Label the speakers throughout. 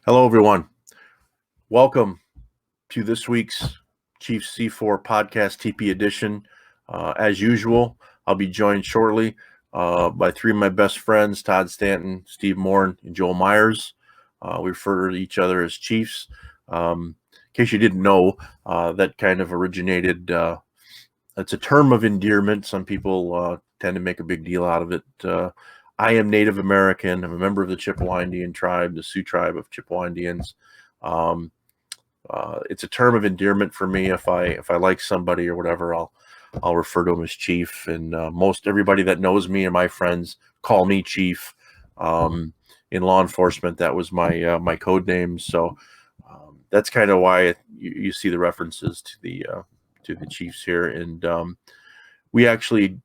Speaker 1: Hello, everyone. Welcome to this week's Chiefs C4 podcast TeePee edition. As usual, I'll be joined shortly by three of my best friends, Todd Stanton, Steve Morin, and Joel Myers. We refer to each other as Chiefs. In case you didn't know, that kind of originated. It's a term of endearment. Some people tend to make a big deal out of it. I am Native American. I'm a member of the Chippewa Indian tribe, the Sioux tribe of Chippewa Indians. It's a term of endearment for me. If I like somebody or whatever, I'll refer to them as Chief. And most everybody that knows me and my friends call me Chief. In law enforcement, that was my code name. So that's kind of why you see the references to the Chiefs here. And we actually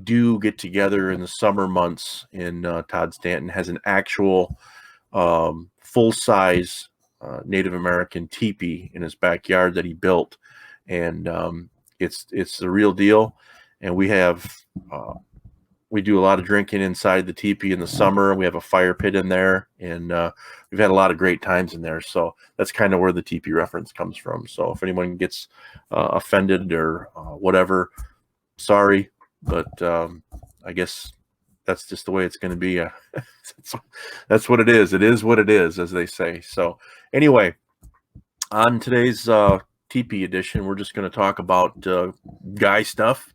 Speaker 1: do get together in the summer months, and Todd Stanton has an actual full-size Native American teepee in his backyard that he built, and it's the real deal. And we do a lot of drinking inside the teepee in the summer. We have a fire pit in there, and we've had a lot of great times in there. So that's kind of where the teepee reference comes from. So if anyone gets offended or whatever, sorry. But I guess that's just the way it's going to be. That's what it is. It is what it is, as they say. So anyway, on today's TeePee edition, we're just going to talk about guy stuff.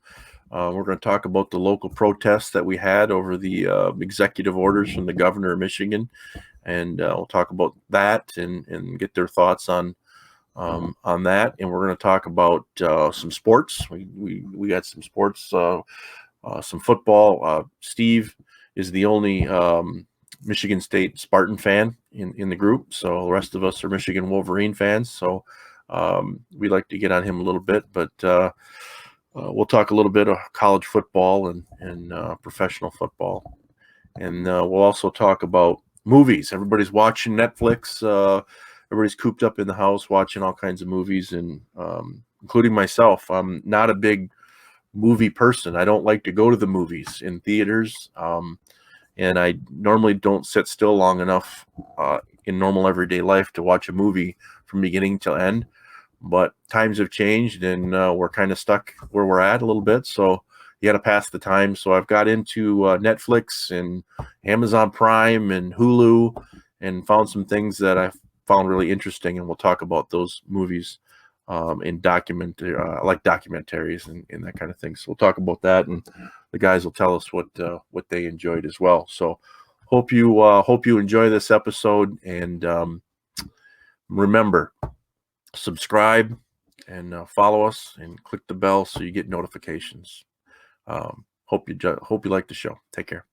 Speaker 1: We're going to talk about the local protests that we had over the executive orders from the governor of Michigan, and we'll talk about that and get their thoughts on that. And we're going to talk about some sports. We got some sports, some football. Steve is the only Michigan State Spartan fan in the group, so the rest of us are Michigan Wolverine fans. So we like to get on him a little bit, but we'll talk a little bit of college football and professional football, and we'll also talk about movies. Everybody's watching Netflix. Everybody's cooped up in the house watching all kinds of movies, and including myself. I'm not a big movie person. I don't like to go to the movies in theaters, and I normally don't sit still long enough in normal everyday life to watch a movie from beginning to end. But times have changed, and we're kind of stuck where we're at a little bit, so you got to pass the time. So I've got into Netflix and Amazon Prime and Hulu and found some things that I found really interesting, and we'll talk about those movies in I like documentaries and that kind of thing. So we'll talk about that, and the guys will tell us what they enjoyed as well. So hope you enjoy this episode, and remember, subscribe and follow us and click the bell so you get notifications. Hope you like the show. Take care.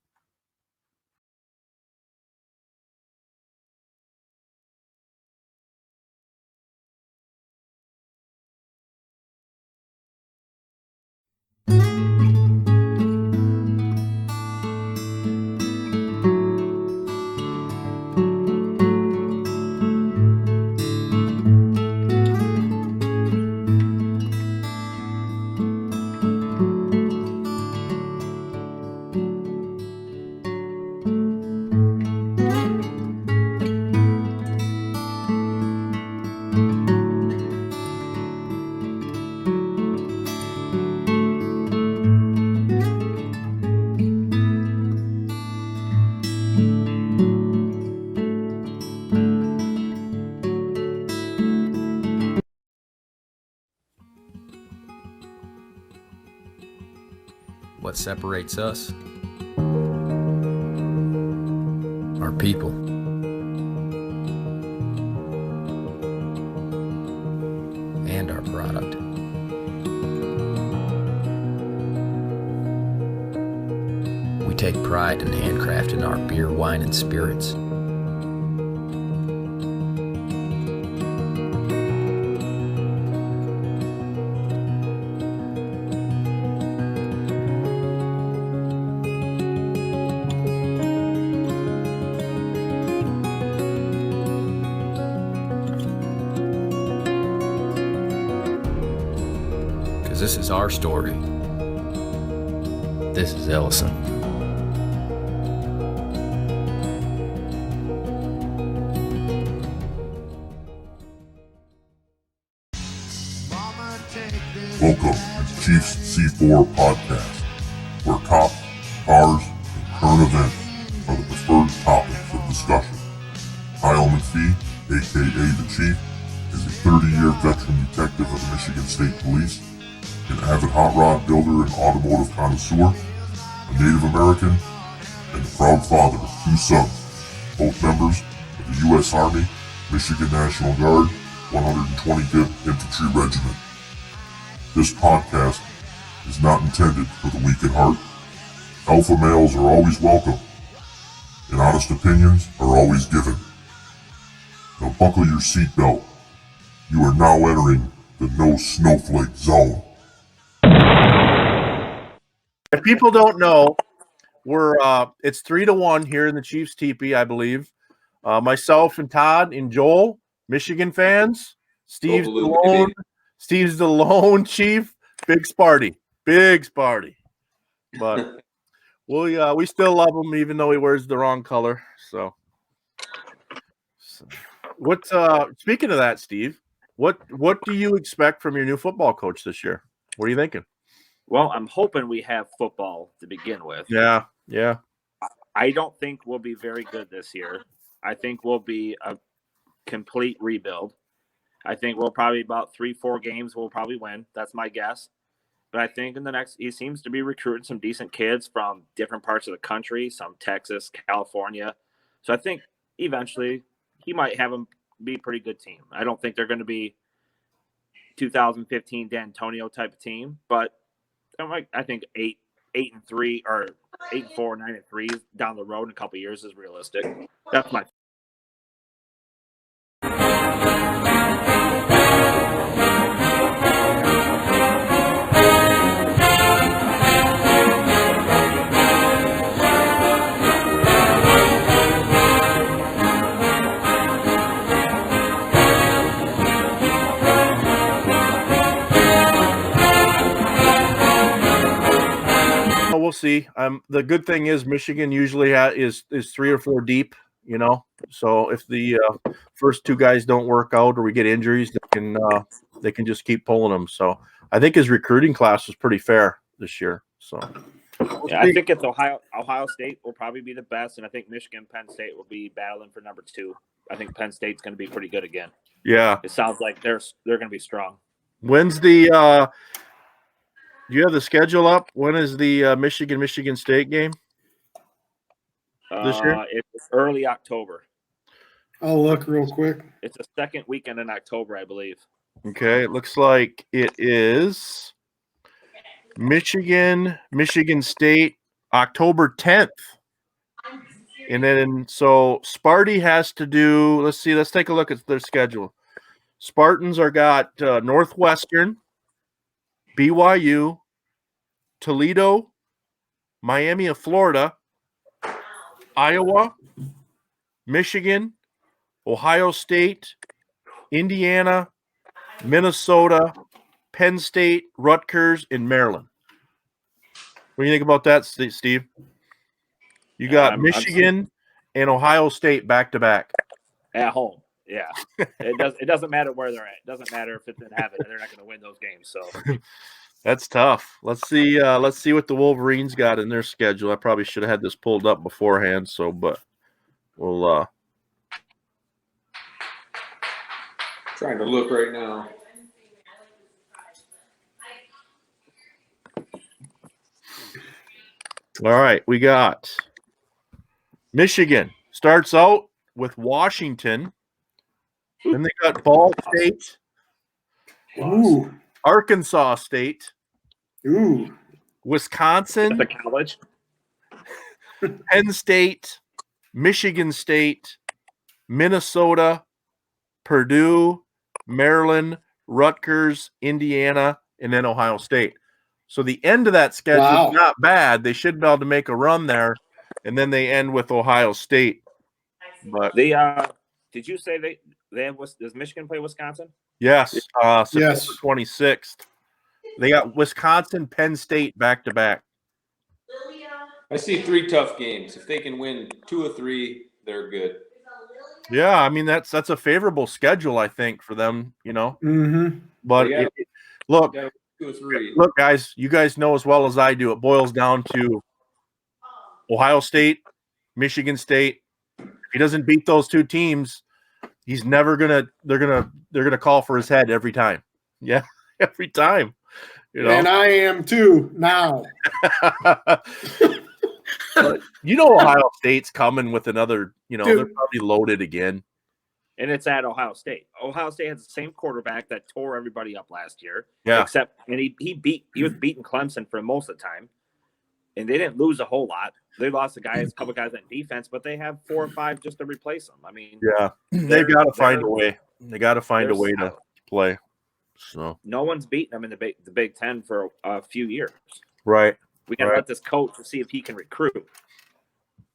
Speaker 2: What separates us? Our people. And our product. We take pride in handcrafting our beer, wine, and spirits. This is our story. This is Ellison.
Speaker 3: Welcome to Chiefs C4 Podcast, where cars, and current events are the preferred topics of discussion. Kyle McPhee, aka The Chief, is a 30-year veteran detective of the Michigan State Police, an avid hot rod builder and automotive connoisseur, a Native American, and the proud father of 2 sons, both members of the U.S. Army, Michigan National Guard, 125th Infantry Regiment. This podcast is not intended for the weak at heart. Alpha males are always welcome, and honest opinions are always given. Now buckle your seatbelt. You are now entering the no snowflake zone.
Speaker 1: If people don't know, it's 3-1 here in the Chiefs TeePee, I believe. Myself and Todd and Joel, Michigan fans. Steve's the lone Chief. Big Sparty. But we still love him even though he wears the wrong color. So what speaking of that, Steve, what do you expect from your new football coach this year? What are you thinking?
Speaker 4: Well, I'm hoping we have football to begin with.
Speaker 1: Yeah.
Speaker 4: I don't think we'll be very good this year. I think we'll be a complete rebuild. I think we'll probably about 3-4 games we'll probably win. That's my guess. But I think he seems to be recruiting some decent kids from different parts of the country, some Texas, California. So I think eventually he might have them be a pretty good team. I don't think they're going to be 2015 D'Antonio type of team, but I think 8-3 or 8-4, 9-3 down the road in a couple of years is realistic. That's my.
Speaker 1: We'll see. The good thing is Michigan usually is 3 or 4 deep, So if the first 2 guys don't work out or we get injuries, they can just keep pulling them. So I think his recruiting class was pretty fair this year. So
Speaker 4: yeah, I think it's Ohio State will probably be the best, and I think Michigan, Penn State will be battling for number 2. I think Penn State's going to be pretty good again.
Speaker 1: Yeah,
Speaker 4: it sounds like they're going to be strong.
Speaker 1: When's the? Do you have the schedule up? When is the Michigan State game this year?
Speaker 4: It's early October.
Speaker 5: I'll look real quick.
Speaker 4: It's the second weekend in October, I believe.
Speaker 1: Okay, it looks like it is Michigan State, October 10th. And then so Sparty has to do. Let's take a look at their schedule. Spartans got Northwestern, BYU, Toledo, Miami of Florida, Iowa, Michigan, Ohio State, Indiana, Minnesota, Penn State, Rutgers, and Maryland. What do you think about that, Steve? You got Michigan and Ohio State back to back
Speaker 4: at home. Yeah, it doesn't matter where they're at. It doesn't matter if it's in heaven. They're not going to win those games. So
Speaker 1: that's tough. Let's see what the Wolverines got in their schedule. I probably should have had this pulled up beforehand. But we'll
Speaker 6: trying to look right now.
Speaker 1: All right, we got Michigan starts out with Washington. Then they got Ball State,
Speaker 5: Ooh.
Speaker 1: Arkansas State,
Speaker 5: Ooh.
Speaker 1: Wisconsin,
Speaker 4: the college,
Speaker 1: Penn State, Michigan State, Minnesota, Purdue, Maryland, Rutgers, Indiana, and then Ohio State. So the end of that schedule is not bad. They should be able to make a run there, and then they end with Ohio State. But
Speaker 4: did you say does Michigan play Wisconsin?
Speaker 1: Yes, September
Speaker 5: yes.
Speaker 1: 26th. They got Wisconsin, Penn State back to back.
Speaker 6: I see 3 tough games. If they can win 2 or 3, they're good.
Speaker 1: Yeah, I mean that's a favorable schedule, I think, for them.
Speaker 5: Mm-hmm.
Speaker 1: But look,
Speaker 6: 2 or 3.
Speaker 1: Look, guys, you guys know as well as I do, it boils down to Ohio State, Michigan State. If he doesn't beat those two teams, he's never gonna. They're gonna call for his head every time. Yeah, every time. You know,
Speaker 5: And I am too now.
Speaker 1: but you know, Ohio State's coming with another. You know,
Speaker 5: Dude.
Speaker 1: they're probably loaded again.
Speaker 4: And it's at Ohio State. Ohio State has the same quarterback that tore everybody up last year.
Speaker 1: Yeah.
Speaker 4: Except, and he was beating Clemson for most of the time, and they didn't lose a whole lot. They lost a couple guys on defense, but they have 4 or 5 just to replace them. I mean,
Speaker 1: Yeah, they've got to find a way. They got to find a way to
Speaker 4: solid.
Speaker 1: play. So
Speaker 4: No one's beaten them in the Big Ten for a few years.
Speaker 1: right.
Speaker 4: We got to let this coach to see if he can recruit.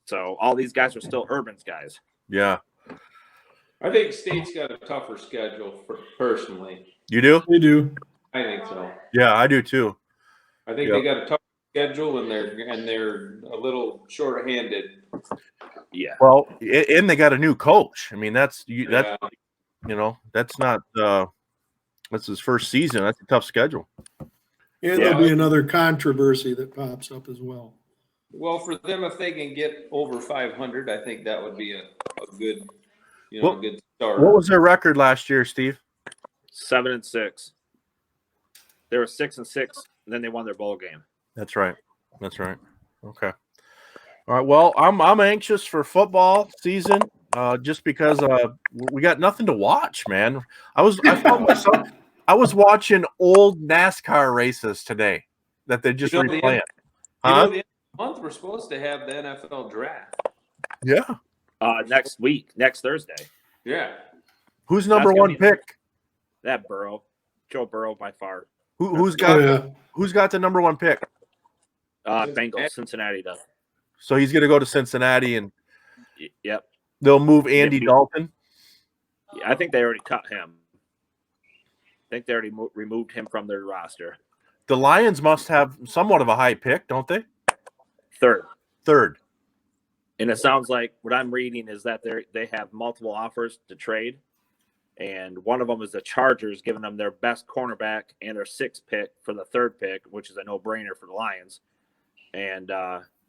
Speaker 4: So all these guys are still Urban's guys.
Speaker 1: Yeah.
Speaker 6: I think State's got a tougher schedule personally.
Speaker 1: You do?
Speaker 5: We do.
Speaker 6: I think so.
Speaker 1: Yeah, I do too.
Speaker 6: I think they got a tough schedule and they're a little short-handed.
Speaker 4: Yeah.
Speaker 1: Well, and they got a new coach. I mean, that's you know, that's not that's his first season. That's a tough schedule.
Speaker 5: And there'll be another controversy that pops up as well.
Speaker 6: Well, for them, if they can get over 500, I think that would be a good, a good start.
Speaker 1: What was their record last year, Steve?
Speaker 4: 7-6. They were 6-6, and then they won their bowl game.
Speaker 1: That's right. That's right. Okay. All right. Well, I'm anxious for football season, just because we got nothing to watch, man. I was watching old NASCAR races today that they just replaying.
Speaker 6: The month we're supposed to have the NFL draft.
Speaker 1: Yeah.
Speaker 4: Next week, next Thursday.
Speaker 6: Yeah.
Speaker 1: Who's number one pick?
Speaker 4: That Burrow, Joe Burrow by far.
Speaker 1: Who's got the number one pick?
Speaker 4: Bengals, Cincinnati does.
Speaker 1: So he's going to go to Cincinnati, and
Speaker 4: yep,
Speaker 1: they'll move Andy Dalton.
Speaker 4: Yeah, I think they already cut him. I think they already removed him from their roster.
Speaker 1: The Lions must have somewhat of a high pick, don't they?
Speaker 4: Third. And it sounds like what I'm reading is that they have multiple offers to trade, and one of them is the Chargers giving them their best cornerback and their 6th pick for the 3rd pick, which is a no-brainer for the Lions. And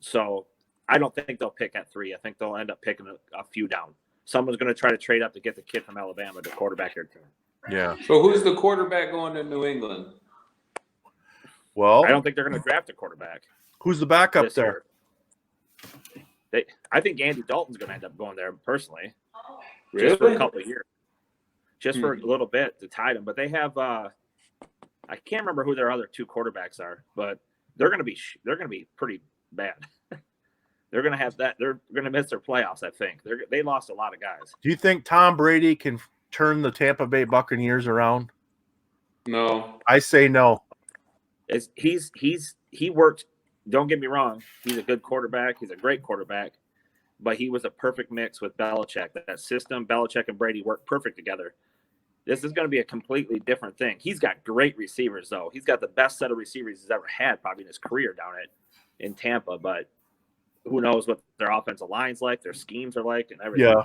Speaker 4: so I don't think they'll pick at 3. I think they'll end up picking a few down. Someone's going to try to trade up to get the kid from Alabama to quarterback their team.
Speaker 1: Yeah.
Speaker 6: So who's the quarterback going to New England?
Speaker 1: Well,
Speaker 4: I don't think they're going to draft a quarterback.
Speaker 1: Who's the backup there?
Speaker 4: I think Andy Dalton's going to end up going there personally,
Speaker 6: Really?
Speaker 4: just for a couple of years, just for a little bit to tide them. But they have I can't remember who their other 2 quarterbacks are, but they're going to be pretty bad. They're going to have that. They're going to miss their playoffs. I think they lost a lot of guys.
Speaker 1: Do you think Tom Brady can turn the Tampa Bay Buccaneers around?
Speaker 6: No.
Speaker 1: I say no.
Speaker 4: He worked. Don't get me wrong. He's a good quarterback. He's a great quarterback, but he was a perfect mix with Belichick. That system, Belichick and Brady work perfect together. This is going to be a completely different thing. He's got great receivers, though. He's got the best set of receivers he's ever had, probably in his career down in Tampa. But who knows what their offensive line's like, their schemes are like, and everything.
Speaker 1: Yeah,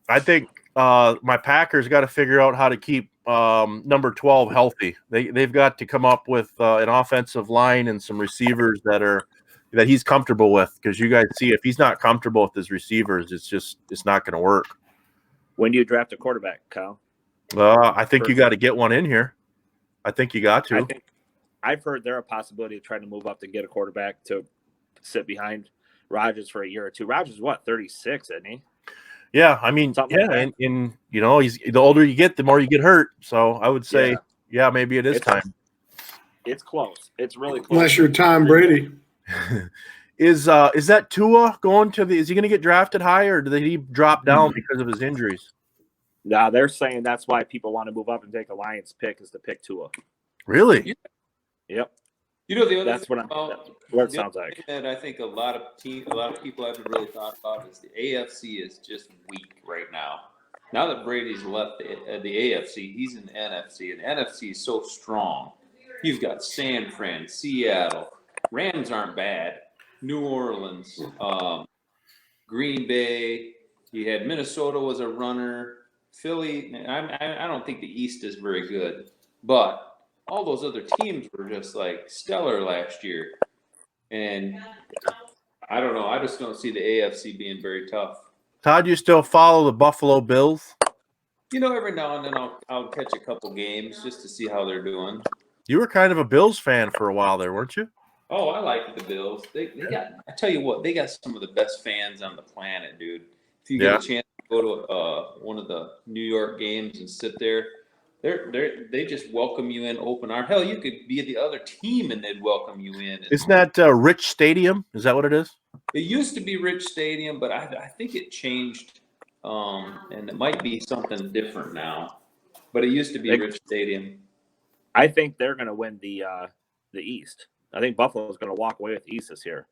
Speaker 1: I think my Packers got to figure out how to keep number 12 healthy. They've got to come up with an offensive line and some receivers that he's comfortable with, because you guys see if he's not comfortable with his receivers, it's not going to work.
Speaker 4: When do you draft a quarterback, Kyle?
Speaker 1: I think you got to get one in here. I think you got to.
Speaker 4: I've heard there a possibility of trying to move up to get a quarterback to sit behind Rodgers for a year or two. Rodgers, 36, isn't he?
Speaker 1: Yeah, I mean, and he's the older you get, the more you get hurt. So I would say, maybe it is time.
Speaker 4: It's close. It's really close.
Speaker 5: Unless you're Tom Brady.
Speaker 1: Is that Tua going to is he going to get drafted higher, or did he drop down because of his injuries?
Speaker 4: No, they're saying that's why people want to move up and take a Lions pick is to pick Tua.
Speaker 1: Really?
Speaker 4: Yep.
Speaker 6: The other
Speaker 4: that's
Speaker 6: thing
Speaker 4: what it sounds like.
Speaker 6: That I think a lot of people haven't really thought about is the AFC is just weak right now. Now that Brady's left the AFC, he's in the NFC, and the NFC is so strong. You've got San Fran, Seattle, Rams aren't bad, New Orleans, Green Bay. You had Minnesota was a runner. Philly. I don't think the East is very good, but all those other teams were just like stellar last year. And I don't know. I just don't see the AFC being very tough.
Speaker 1: Todd, you still follow the Buffalo Bills?
Speaker 6: Every now and then I'll catch a couple games just to see how they're doing.
Speaker 1: You were kind of a Bills fan for a while there, weren't you?
Speaker 6: Oh, I like the Bills. They got. I tell you what, they got some of the best fans on the planet, dude. If you get a chance to go to one of the New York games and sit there, they just welcome you in open arms. Hell, you could be the other team and they'd welcome you in.
Speaker 1: Isn't that Rich Stadium? Is that what it is?
Speaker 6: It used to be Rich Stadium, but I think it changed, and it might be something different now. But it used to be Rich Stadium.
Speaker 4: I think they're going to win the East. I think Buffalo's going to walk away with the East this year.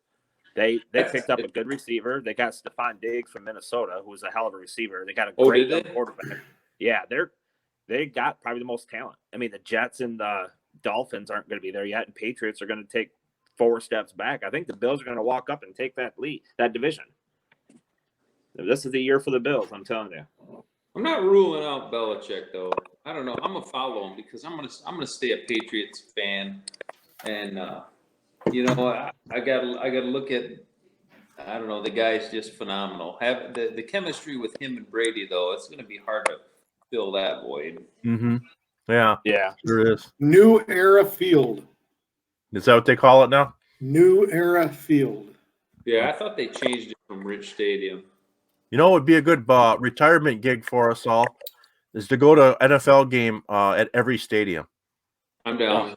Speaker 4: They picked up a good receiver. They got Stephon Diggs from Minnesota, who's a hell of a receiver. They got a great young quarterback. Yeah, they got probably the most talent. I mean, the Jets and the Dolphins aren't going to be there yet, and Patriots are going to take 4 steps back. I think the Bills are going to walk up and take that division. This is the year for the Bills, I'm telling you.
Speaker 6: I'm not ruling out Belichick though. I don't know. I'm gonna follow him because I'm gonna stay a Patriots fan, and I gotta look at. I don't know. The guy's just phenomenal. Have the chemistry with him and Brady though. It's gonna be hard to fill that void.
Speaker 1: Mm-hmm. Yeah, sure is.
Speaker 5: New Era Field.
Speaker 1: Is that what they call it now?
Speaker 5: New Era Field.
Speaker 6: Yeah, I thought they changed it from Rich Stadium.
Speaker 1: You know, it would be a good retirement gig for us all is to go to NFL game at every stadium.
Speaker 6: I'm down.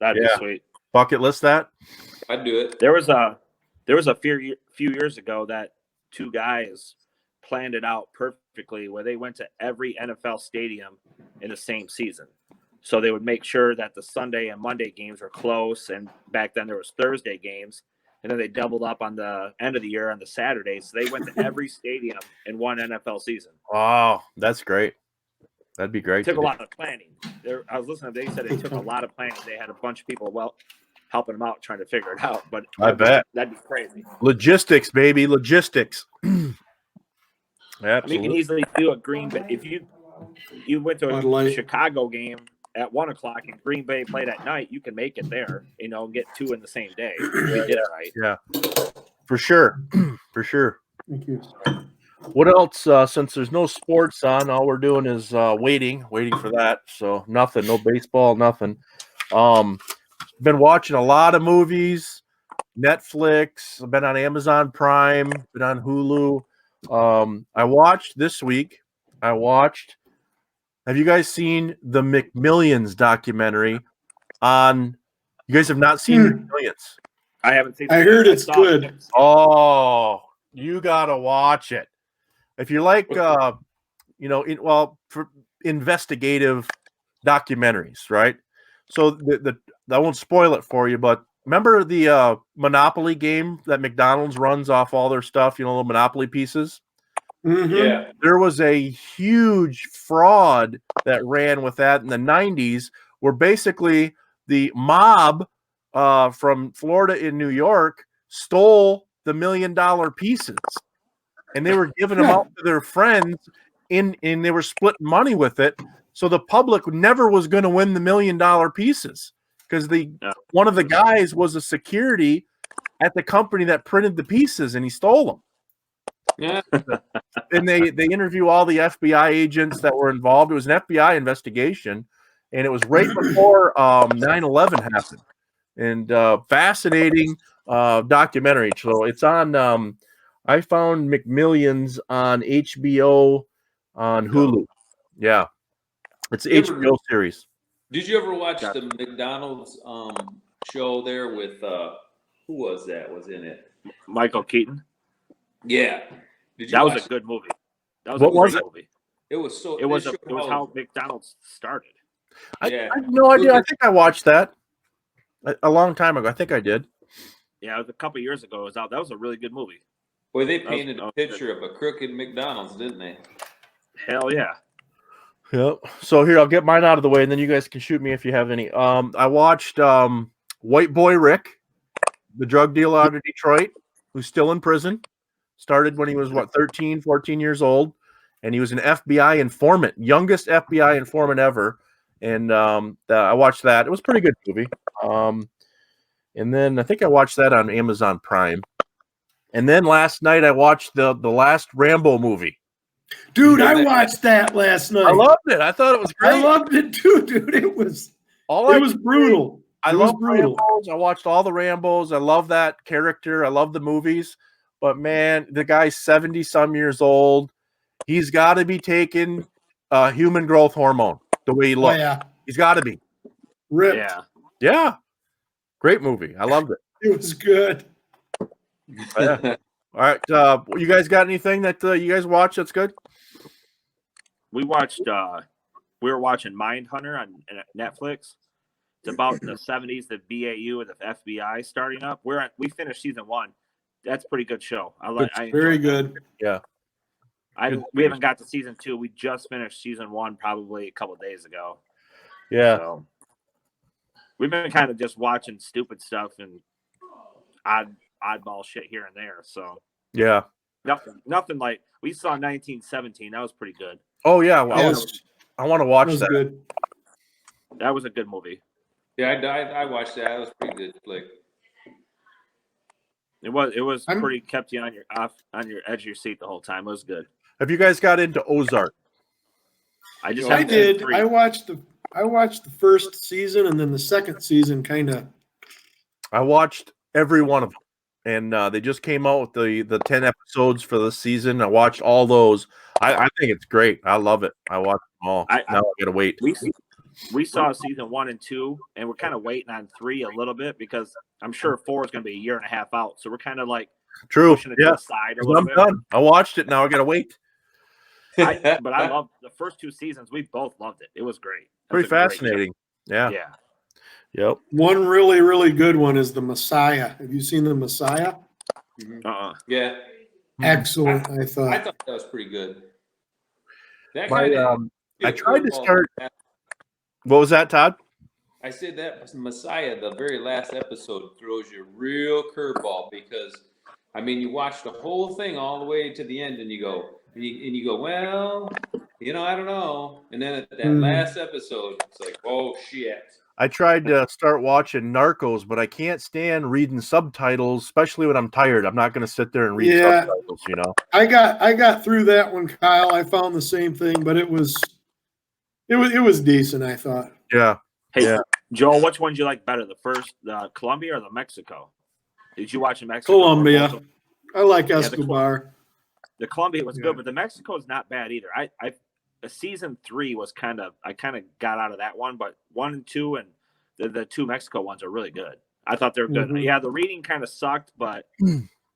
Speaker 4: That'd be sweet.
Speaker 1: Bucket list that.
Speaker 6: I'd do it.
Speaker 4: There was a few years ago that 2 guys planned it out perfectly where they went to every NFL stadium in the same season. So they would make sure that the Sunday and Monday games were close, and back then there was Thursday games. And then they doubled up on the end of the year on the Saturdays. So they went to every stadium in one NFL season.
Speaker 1: Wow, that's great. That'd be great.
Speaker 4: It took a lot of planning. I was listening. They said it took a lot of planning. They had a bunch of people helping them out trying to figure it out. But
Speaker 1: I bet
Speaker 4: that'd be crazy.
Speaker 1: Logistics, baby, logistics. Absolutely.
Speaker 4: I mean, you can easily do a Green Bay if you went to a Chicago game at 1:00 and Green Bay played at night. You can make it there, and get 2 in the same day. You did it right.
Speaker 1: Yeah, for sure, for sure.
Speaker 5: Thank you.
Speaker 1: What else? Since there's no sports on, all we're doing is waiting for that. So nothing, no baseball, nothing. Been watching a lot of movies, Netflix. I've been on Amazon Prime, been on Hulu. I watched this week. Have you guys seen the McMillions documentary on? You guys have not seen McMillions?
Speaker 4: I haven't seen.
Speaker 5: I heard it's good.
Speaker 1: Oh, you gotta watch it. If you like, for investigative documentaries, right? So I won't spoil it for you, but remember the Monopoly game that McDonald's runs off all their stuff, little Monopoly pieces?
Speaker 5: Mm-hmm.
Speaker 6: Yeah.
Speaker 1: There was a huge fraud that ran with that in the 90s where basically the mob from Florida and New York stole the $1 million pieces. And they were giving them out to their friends and they were splitting money with it. So the public never was going to win the $1 million pieces because one of the guys was a security at the company that printed the pieces and he stole them.
Speaker 6: Yeah.
Speaker 1: And they interview all the FBI agents that were involved. It was an FBI investigation, and it was right before 9/11 happened. And fascinating documentary. So it's on. I found McMillions on HBO on Hulu. Yeah, it's an HBO series.
Speaker 6: Did you ever watch the McDonald's show there with who was that? Was in it?
Speaker 4: Michael Keaton.
Speaker 6: Yeah.
Speaker 4: That was a good movie. That was
Speaker 1: what
Speaker 4: a great
Speaker 1: was it?
Speaker 4: movie.
Speaker 6: It was so.
Speaker 4: It was how McDonald's started.
Speaker 1: I have no idea. I think I watched that a long time ago. I think I did.
Speaker 4: Yeah, it was a couple years ago. It was out. That was a really good movie.
Speaker 6: Boy, they painted a picture of a crooked McDonald's, didn't they?
Speaker 4: Hell yeah.
Speaker 1: Yep. So here, I'll get mine out of the way, and then you guys can shoot me if you have any. I watched White Boy Rick, the drug dealer out of Detroit, who's still in prison. Started when he was, 13, 14 years old, and he was an FBI informant, youngest FBI informant ever. and I watched that. It was a pretty good movie. And then I think I watched that on Amazon Prime. And then last night I watched the last Rambo movie.
Speaker 5: Dude, I watched that last night.
Speaker 1: I loved it. I thought it was great.
Speaker 5: I loved it too, dude. It was brutal.
Speaker 1: I love Rambos. I watched all the Rambos. I love that character. I love the movies. But man, the guy's 70 some years old. He's got to be taking human growth hormone the way he looks.
Speaker 5: Oh, yeah.
Speaker 1: He's got to be
Speaker 5: ripped.
Speaker 1: Yeah. Great movie. I loved it.
Speaker 5: It was good.
Speaker 1: All right. You guys got anything that you guys watch that's good?
Speaker 4: We watched. We were watching Mindhunter on Netflix. It's about the 70s, the BAU and the FBI starting up. We finished season 1. That's a pretty good show.
Speaker 5: Very good.
Speaker 1: Yeah.
Speaker 4: We haven't got to season 2. We just finished season 1 probably a couple of days ago.
Speaker 1: Yeah.
Speaker 4: So we've been kind of just watching stupid stuff and oddball shit here and there. So
Speaker 1: yeah,
Speaker 4: nothing like we saw 1917. That was pretty good.
Speaker 1: Oh yeah, I want to watch that.
Speaker 5: Good.
Speaker 4: That was a good movie.
Speaker 6: Yeah, I watched that. That was pretty good flick.
Speaker 4: It was pretty kept you on your edge of your seat the whole time. It was good.
Speaker 1: Have you guys got into Ozark?
Speaker 5: I did. I watched the first season and then the second season kind of.
Speaker 1: I watched every one of them, and they just came out with the 10 episodes for the season. I watched all those. I think it's great. I love it. I watched them all. Now I gotta wait.
Speaker 4: We saw season 1 and 2, and we're kind of waiting on 3 a little bit because I'm sure 4 is going to be a year and a half out. So we're kind of like pushing it to the side a little bit.
Speaker 1: Done. I watched it. Now I gotta wait.
Speaker 4: But I love the first 2 seasons. We both loved it. It was great.
Speaker 1: Pretty fascinating. Yeah. Yep.
Speaker 5: One really, really good one is The Messiah. Have you seen The Messiah?
Speaker 6: Yeah.
Speaker 5: Excellent. I thought
Speaker 6: that was pretty good.
Speaker 1: I tried to start. What was that, Todd?
Speaker 6: I said that Messiah, the very last episode, throws you a real curveball because, I mean, you watch the whole thing all the way to the end, and you go, well, I don't know. And then at that last episode, it's like, oh shit.
Speaker 1: I tried to start watching Narcos, but I can't stand reading subtitles, especially when I'm tired. I'm not going to sit there and read subtitles,
Speaker 5: I got through that one, Kyle. I found the same thing, but it was decent, I thought.
Speaker 1: Yeah.
Speaker 4: Hey, Joel, which one did you like better, the Colombia or the Mexico? Did you watch the Mexico?
Speaker 5: Colombia. I like Escobar.
Speaker 4: The Colombia was good, but the Mexico is not bad either. Season 3 was I kind of got out of that one, but 1 and 2 and the 2 Mexico ones are really good. I thought they were good. Yeah, the reading kind of sucked, but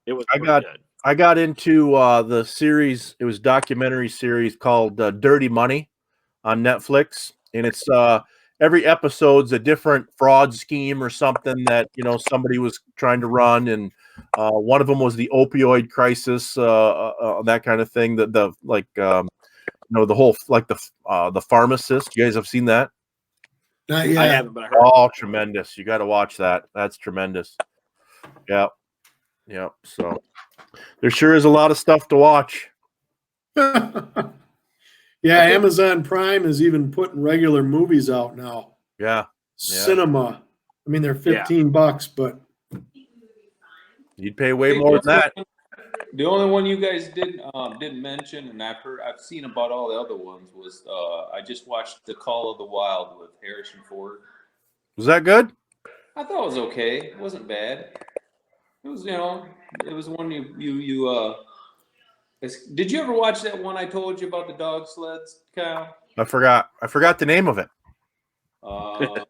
Speaker 4: it was good.
Speaker 1: I got into the series. It was a documentary series called Dirty Money on Netflix, and it's every episode's a different fraud scheme or something that somebody was trying to run, and one of them was the opioid crisis, that kind of thing. The whole the pharmacist. You guys have seen that?
Speaker 5: Not yet.
Speaker 4: I haven't, but I heard.
Speaker 1: Tremendous! You got to watch that. That's tremendous. Yeah. So there sure is a lot of stuff to watch.
Speaker 5: Yeah, Amazon Prime is even putting regular movies out now.
Speaker 1: Yeah.
Speaker 5: Cinema. I mean, they're $15, but
Speaker 1: you'd pay way more than that.
Speaker 6: The only one you guys didn't mention, and I've seen about all the other ones, was I just watched The Call of the Wild with Harrison Ford.
Speaker 1: Was that good?
Speaker 6: I thought it was okay. It wasn't bad. It was it was one you did you ever watch that one I told you about the dog sleds, Kyle?
Speaker 1: I forgot the name of it.
Speaker 6: Hold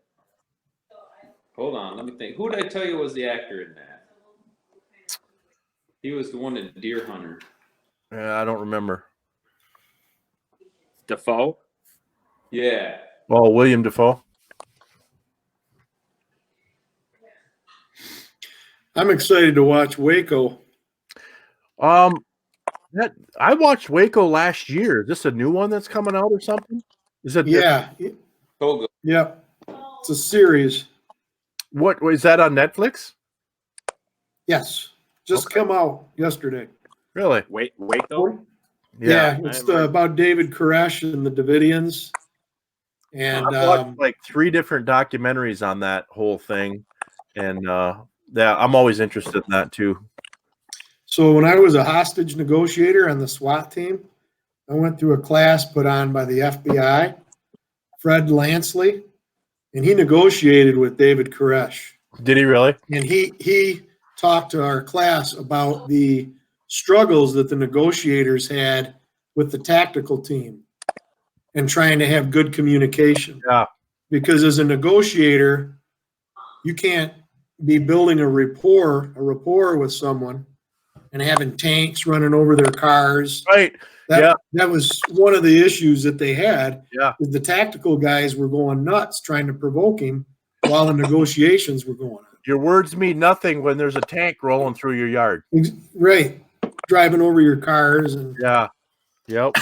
Speaker 6: on, let me think. Who did I tell you was the actor in that? He was the one in Deer Hunter.
Speaker 1: Yeah, I don't remember.
Speaker 4: Defoe?
Speaker 6: Yeah.
Speaker 1: Oh, William Defoe.
Speaker 5: I'm excited to watch Waco.
Speaker 1: I watched Waco last year. Is this a new one that's coming out or something? Is it?
Speaker 5: Yeah.
Speaker 6: Togo.
Speaker 5: Yeah. It's a series.
Speaker 1: What is that on Netflix?
Speaker 5: Yes. Just come out yesterday.
Speaker 1: Really?
Speaker 4: Waco?
Speaker 5: Yeah, it's about David Koresh and the Davidians. And
Speaker 1: I watched like 3 different documentaries on that whole thing, and yeah, I'm always interested in that too.
Speaker 5: so when I was a hostage negotiator on the SWAT team, I went through a class put on by the FBI, Fred Lansley, and he negotiated with David Koresh.
Speaker 1: Did he really?
Speaker 5: And he talked to our class about the struggles that the negotiators had with the tactical team and trying to have good communication.
Speaker 1: Yeah.
Speaker 5: Because as a negotiator, you can't be building a rapport with someone and having tanks running over their cars.
Speaker 1: Right.
Speaker 5: That was one of the issues that they had.
Speaker 1: Yeah.
Speaker 5: Is the tactical guys were going nuts trying to provoke him while the negotiations were going on.
Speaker 1: Your words mean nothing when there's a tank rolling through your yard.
Speaker 5: Right. Driving over your cars and
Speaker 1: Yeah. Yep.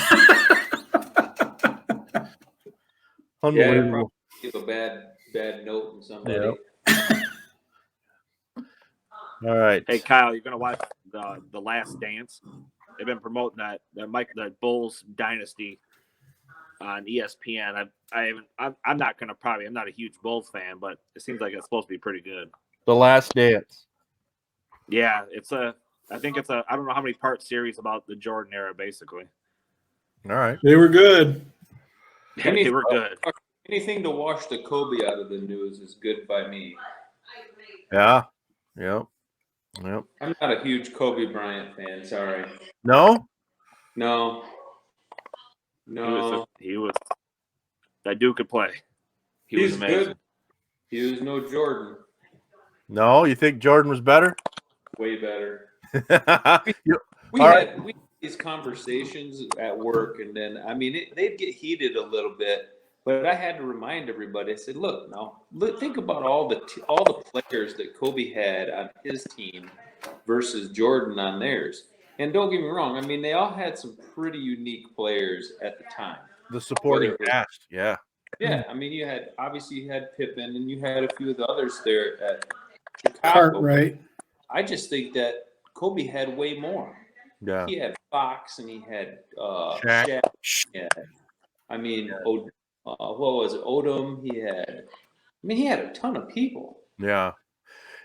Speaker 1: Unbelievable.
Speaker 6: Give a bad note on somebody.
Speaker 1: Yep. All right.
Speaker 4: Hey Kyle, you're gonna watch the Last Dance. They've been promoting the Bulls dynasty on ESPN. I'm not a huge Bulls fan, but it seems like it's supposed to be pretty good.
Speaker 1: The Last Dance.
Speaker 4: Yeah, I think it's I don't know how many part series about the Jordan era, basically.
Speaker 1: All right.
Speaker 5: they were good.
Speaker 4: They were good.
Speaker 6: Anything to wash the Kobe out of the news is good by me.
Speaker 1: Yeah. Yep. Yep.
Speaker 6: I'm not a huge Kobe Bryant fan. Sorry.
Speaker 1: No?
Speaker 6: No.
Speaker 4: He was that dude could play. He was
Speaker 6: He's
Speaker 4: amazing.
Speaker 6: good. He was no Jordan.
Speaker 1: No? You think Jordan was better?
Speaker 6: Way better.
Speaker 1: You-
Speaker 6: We
Speaker 1: All
Speaker 6: had these conversations at work, and then they'd get heated a little bit. But I had to remind everybody. I said, "Look, now think about all the players that Kobe had on his team versus Jordan on theirs. And don't get me wrong. They all had some pretty unique players at the time.
Speaker 1: the supporting
Speaker 6: Whether it was-
Speaker 1: cast. Yeah.
Speaker 6: Yeah, you had Pippen, and you had a few of the others there at Chicago.
Speaker 5: Cartwright.
Speaker 6: I just think that Kobe had way more.
Speaker 1: Yeah.
Speaker 6: He had Fox, and he had
Speaker 1: Shaq.
Speaker 6: Shaq. What was it? Odom. He had a ton of people.
Speaker 1: Yeah.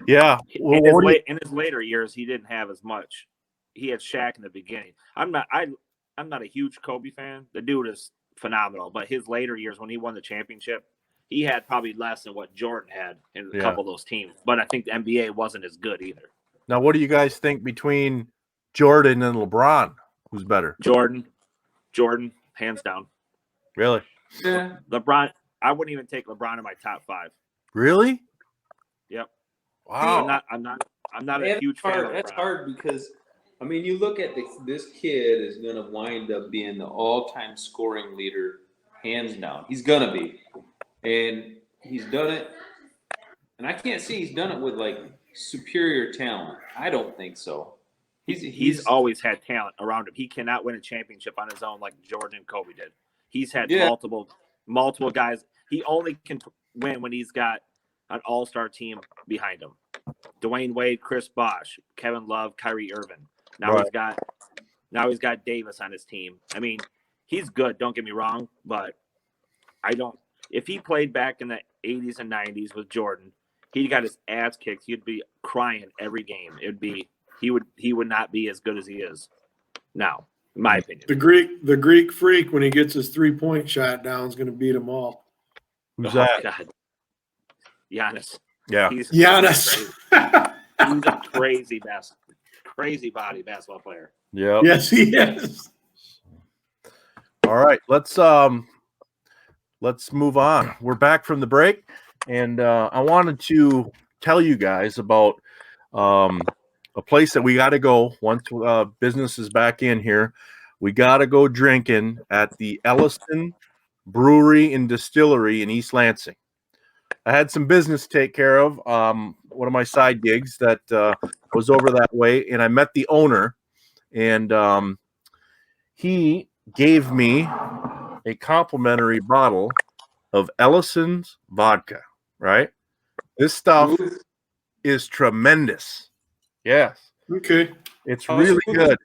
Speaker 1: Yeah. Well,
Speaker 4: In his later years, he didn't have as much. He had Shaq in the beginning. I'm not a huge Kobe fan. The dude is phenomenal, but his later years when he won the championship, he had probably less than what Jordan had in a couple of those teams. But I think the NBA wasn't as good either.
Speaker 1: Now, what do you guys think between Jordan and LeBron? Who's better?
Speaker 4: Jordan, hands down.
Speaker 1: Really?
Speaker 6: Yeah.
Speaker 4: LeBron, I wouldn't even take LeBron in my top 5.
Speaker 1: Really?
Speaker 4: Yep.
Speaker 1: Wow.
Speaker 4: I'm not a huge fan of LeBron.
Speaker 6: That's hard because you look at this kid is going to wind up being the all-time scoring leader, hands down. He's going to be, and he's done it. And I can't see he's done it with superior talent. I don't think so.
Speaker 4: He's always had talent around him. He cannot win a championship on his own like Jordan and Kobe did. He's had multiple guys. He only can win when he's got an all-star team behind him. Dwayne Wade, Chris Bosh, Kevin Love, Kyrie Irving. Now he's got Davis on his team. He's good, don't get me wrong, but if he played back in the 80s and 90s with Jordan, he got his ass kicked. He'd be crying every game. He would not be as good as he is now, in my opinion.
Speaker 5: The Greek freak, when he gets his 3-point shot down, is going to beat them all.
Speaker 1: Who's that?
Speaker 4: God. Giannis.
Speaker 1: Yeah.
Speaker 5: Giannis.
Speaker 4: He's a crazy body basketball player.
Speaker 1: Yeah.
Speaker 5: Yes, he is.
Speaker 1: All right. Let's move on. We're back from the break, and I wanted to tell you guys about a place that we got to go once business is back in here. We got to go drinking at the Ellison Brewery and Distillery in East Lansing. I had some business to take care of, one of my side gigs that was over that way, and I met the owner, and he gave me a complimentary bottle of Ellison's vodka, right? This stuff is tremendous. Yes.
Speaker 5: Okay.
Speaker 1: It's really good.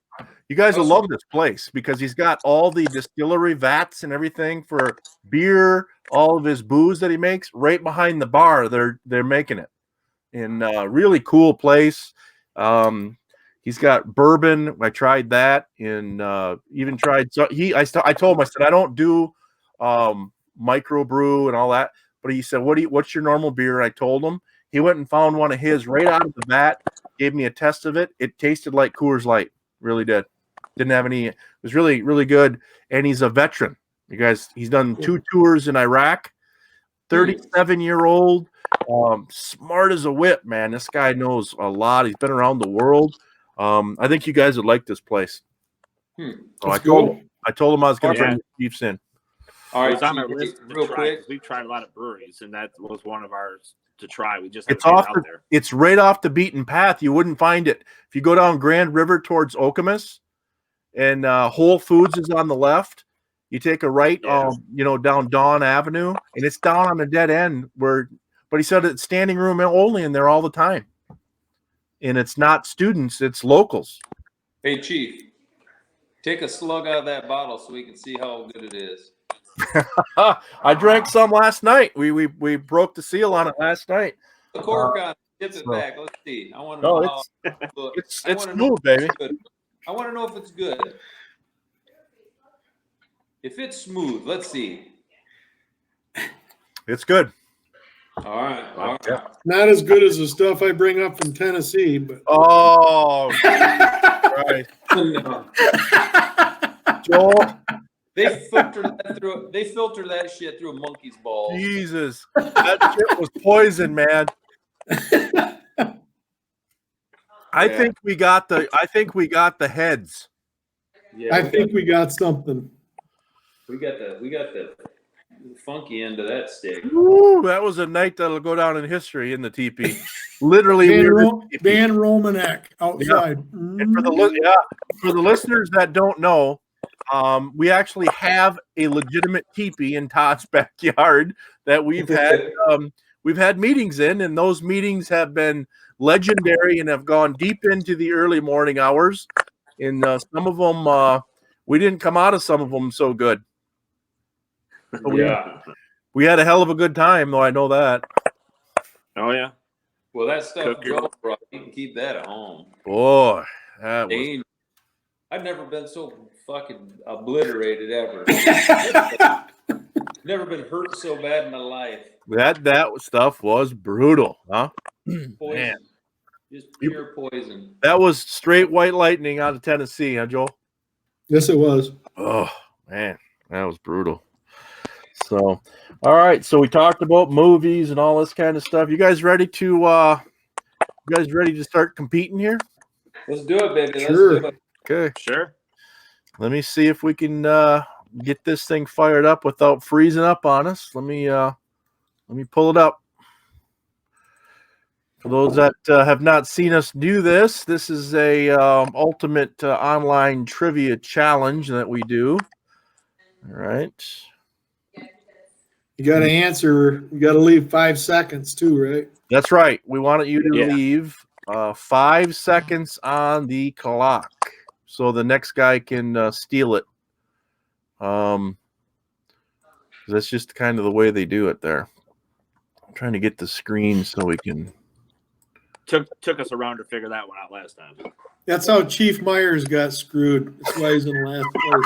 Speaker 1: You guys will love this place because he's got all the distillery vats and everything for beer, all of his booze that he makes right behind the bar. They're making it in really cool place. He's got bourbon. I tried that and even tried. So I told him, I said, I don't do microbrew and all that. But he said, what's your normal beer? I told him. He went and found one of his right out of the vat, gave me a test of it. It tasted like Coors Light. Really did. Didn't have any. It was really, really good. And he's a veteran. You guys, he's done 2 tours in Iraq. 37-year-old, smart as a whip, man. This guy knows a lot. He's been around the world. I think you guys would like this place. So I told him I was going to bring the Chiefs in.
Speaker 4: All right, it's on our list real quick. We've tried a lot of breweries, and that was one of ours to try. We just
Speaker 1: it's off out there. It's right off the beaten path. You wouldn't find it if you go down Grand River towards Okemos, and Whole Foods is on the left. You take a right, down Dawn Avenue, and it's down on the dead end but he said it's standing room only in there all the time. And it's not students, it's locals.
Speaker 6: Hey, Chief, take a slug out of that bottle so we can see how good it is.
Speaker 1: I drank some last night. We broke the seal on it last night.
Speaker 6: The cork on, dip it back. Let's see. I want to know how
Speaker 1: it's smooth, baby.
Speaker 6: I want to know if it's good. If it's smooth, let's see.
Speaker 1: It's good.
Speaker 6: All right.
Speaker 1: Yeah.
Speaker 5: Not as good as the stuff I bring up from Tennessee, but
Speaker 1: right. Joel,
Speaker 6: they filter that shit through a monkey's balls.
Speaker 1: Jesus, that shit was poison, man. I think we got the heads.
Speaker 5: Yeah, I think we got something.
Speaker 6: We got the funky end of that stick.
Speaker 1: Ooh, that was a night that'll go down in history in the TeePee. Literally,
Speaker 5: Van Romanek outside.
Speaker 1: Yeah. And for the listeners that don't know, we actually have a legitimate TeePee in Todd's backyard that we've had meetings in, and those meetings have been legendary and have gone deep into the early morning hours. And some of them, we didn't come out of some of them so good. We had a hell of a good time, though. I know that.
Speaker 4: Oh yeah.
Speaker 6: Well, that stuff Joe brought, you can keep that at home.
Speaker 1: Boy, that was...
Speaker 6: I've never been so fucking obliterated ever. Never been hurt so bad in my life.
Speaker 1: That stuff was brutal, huh?
Speaker 6: Poison. Man. Just pure poison.
Speaker 1: That was straight white lightning out of Tennessee, huh, Joel?
Speaker 5: Yes, it was.
Speaker 1: Oh man, that was brutal. So, all right. So we talked about movies and all this kind of stuff. You guys ready to start competing here?
Speaker 6: Let's do it, baby.
Speaker 5: Sure.
Speaker 6: Let's do it.
Speaker 1: Okay.
Speaker 4: Sure.
Speaker 1: Let me see if we can get this thing fired up without freezing up on us. Let me pull it up. For those that have not seen us do this, this is a ultimate online trivia challenge that we do. All right.
Speaker 5: You got to answer. You got to leave 5 seconds too, right?
Speaker 1: That's right. We want you to leave 5 seconds on the clock so the next guy can steal it. That's just kind of the way they do it there. I'm trying to get the screen so we can.
Speaker 4: Took us around to figure that one out last time.
Speaker 5: That's how Chief Myers got screwed. That's why he's in last place.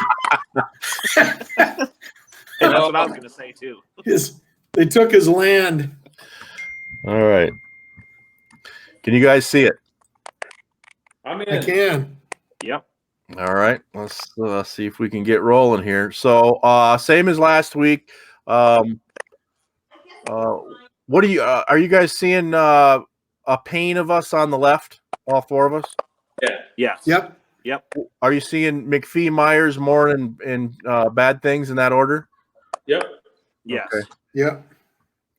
Speaker 4: And that's what I was going to say too.
Speaker 5: They took his land.
Speaker 1: All right. Can you guys see it?
Speaker 6: I'm in.
Speaker 5: I can.
Speaker 4: Yep.
Speaker 1: All right. Let's see if we can get rolling here. So, same as last week. What do you? Are you guys seeing a pane of us on the left? All 4 of us.
Speaker 6: Yeah.
Speaker 4: Yes.
Speaker 5: Yep.
Speaker 1: Are you seeing McPhee, Myers, Morin, and bad things in that order?
Speaker 6: Yep.
Speaker 4: Yes.
Speaker 1: Okay.
Speaker 5: Yep.